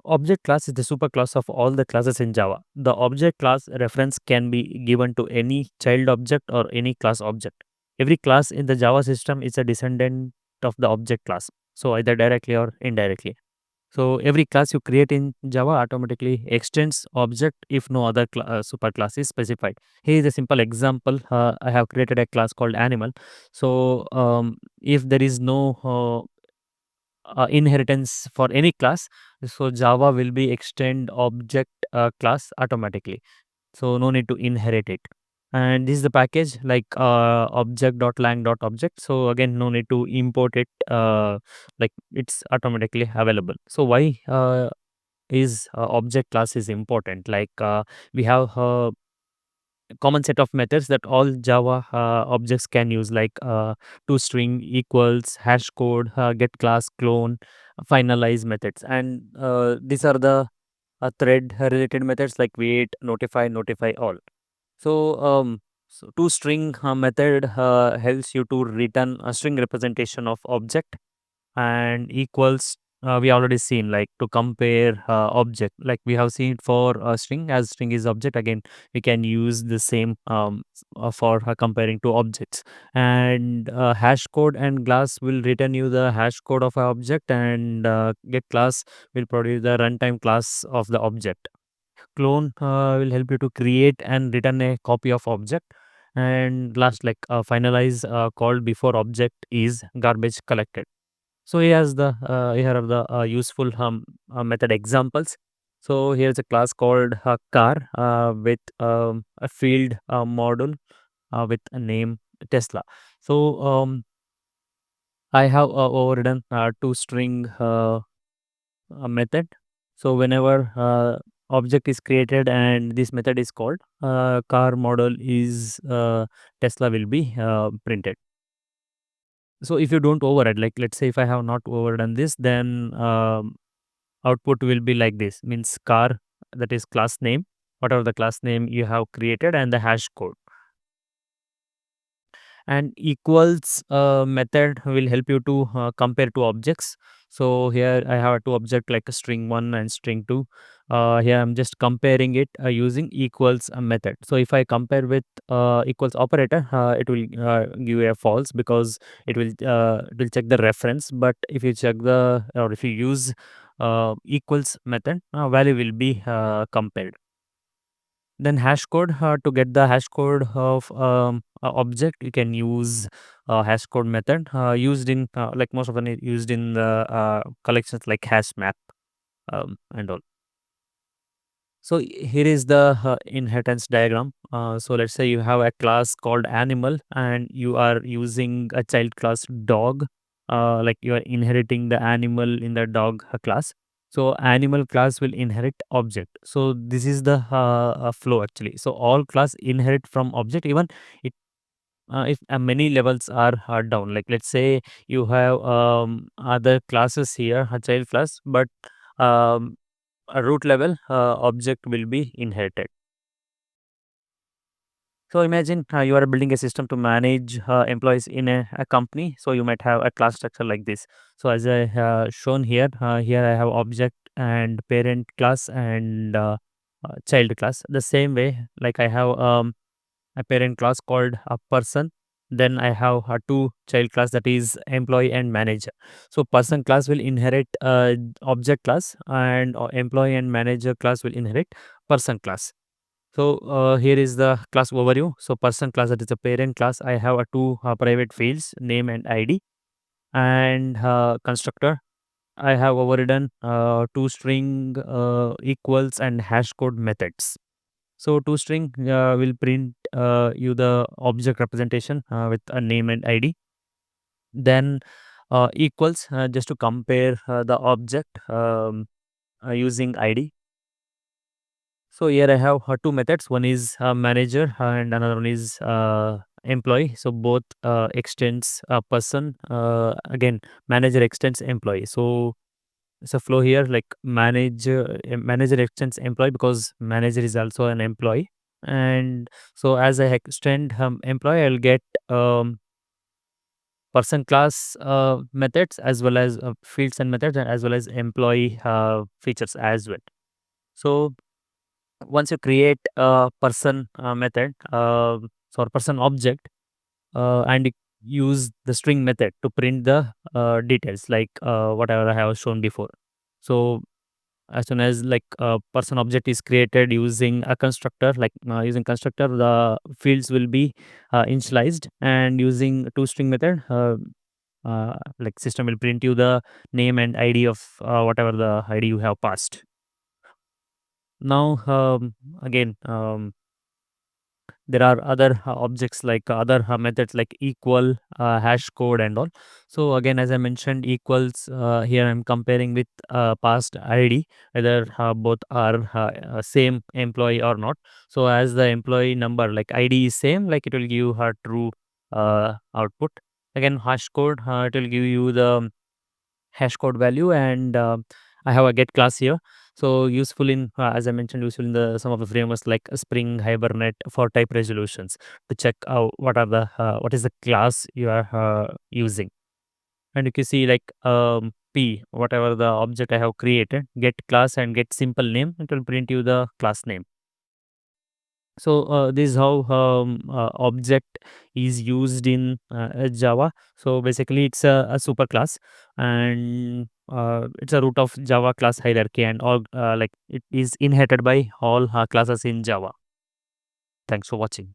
Object class is the superclass of all the classes in Java. The object class reference can be given to any child object or any class object. Every class in the Java system is a descendant of the object class, so either directly or indirectly. So every class you create in Java automatically extends object if no other superclass is specified. Here is a simple example. I have created a class called animal. So if there is no inheritance for any class, so Java will be extend object class automatically. So no need to inherit it. And this is the package like object.lang.Object. So again, no need to import it. Like it's automatically available. So why is object class is important? Like we have common set of methods that all Java objects can use, like toString, equals, hashCode, get class, clone, finalize methods, and these are the thread related methods like wait, notify all. So toString method helps you to return a string representation of object, and equals we already seen, like to compare object, like we have seen for a string, as string is object. Again, we can use the same for comparing two objects. And hash code and class will return you the hash code of a object, and get class will produce the runtime class of the object. Clone will help you to create and return a copy of object. And last, like finalize called before object is garbage collected. So here are the useful method examples. So here's a class called car with a field model with a name Tesla. So I have overridden to string method. So whenever object is created and this method is called, car model is Tesla will be printed. So if you don't override, like let's say if I have not overridden this, then output will be like this, means car, that is class name, whatever the class name you have created, and the hash code. And equals method will help you to compare two objects. So here I have two object like a string 1 and string 2. Here I'm just comparing it using equals method. So if I compare with equals operator, it will give a false, because it will check the reference. But if you check the, or if you use equals method, value will be compared. Then hash code, to get the hash code of a object, you can use hash code method used in like most often used in the collections like hash map and all. So here is the inheritance diagram. So let's say you have a class called animal and you are using a child class dog. Like you are inheriting the animal in the dog class. So animal class will inherit object. So this is the flow actually. So all class inherit from object, even it if many levels are down. Like let's say you have other classes here, a child class, but um, a root level object will be inherited. So imagine you are building a system to manage employees in a company. So you might have a class structure like this. So as I shown here, here I have object and parent class and child class. The same way, like I have a parent class called a person. Then I have two child class, that is employee and manager. So person class will inherit object class, and employee and manager class will inherit person class. So here is the class overview. So person class, that is a parent class. I have two private fields, name and ID, and constructor. I have overridden two string equals and hash code methods. So toString will print you the object representation with a name and ID. Then equals just to compare the object using ID. So here I have two methods. One is manager and another one is employee. So both extends person. Again, manager extends employee. So it's a flow here, like manager extends employee because manager is also an employee. And so as I extend employee, I'll get person class methods, as well as fields and methods, and as well as employee features as well. So once you create a person method, or person object, and you use the string method to print the details, like whatever I have shown before. So as soon as like a person object is created using a constructor, like using constructor, the fields will be initialized, and using toString method, like system will print you the name and id of whatever the id you have passed. Now again, there are other objects, like other methods like equal, hash code and all. So again, as I mentioned, equals, here I'm comparing with past id, whether both are same employee or not. So as the employee number, like id is same, like it will give her true output. Again, hash code, it will give you the hash code value, and I have a get class here. So useful in, as I mentioned, useful in the some of the frameworks like Spring, Hibernate, for type resolutions, to check out what is the class you are using. And you can see like p, whatever the object I have created, get class and get simple name, it will print you the class name. So this is how object is used in Java. So basically, it's a super class, and it's a root of Java class hierarchy, and all like it is inherited by all classes in Java. Thanks for watching.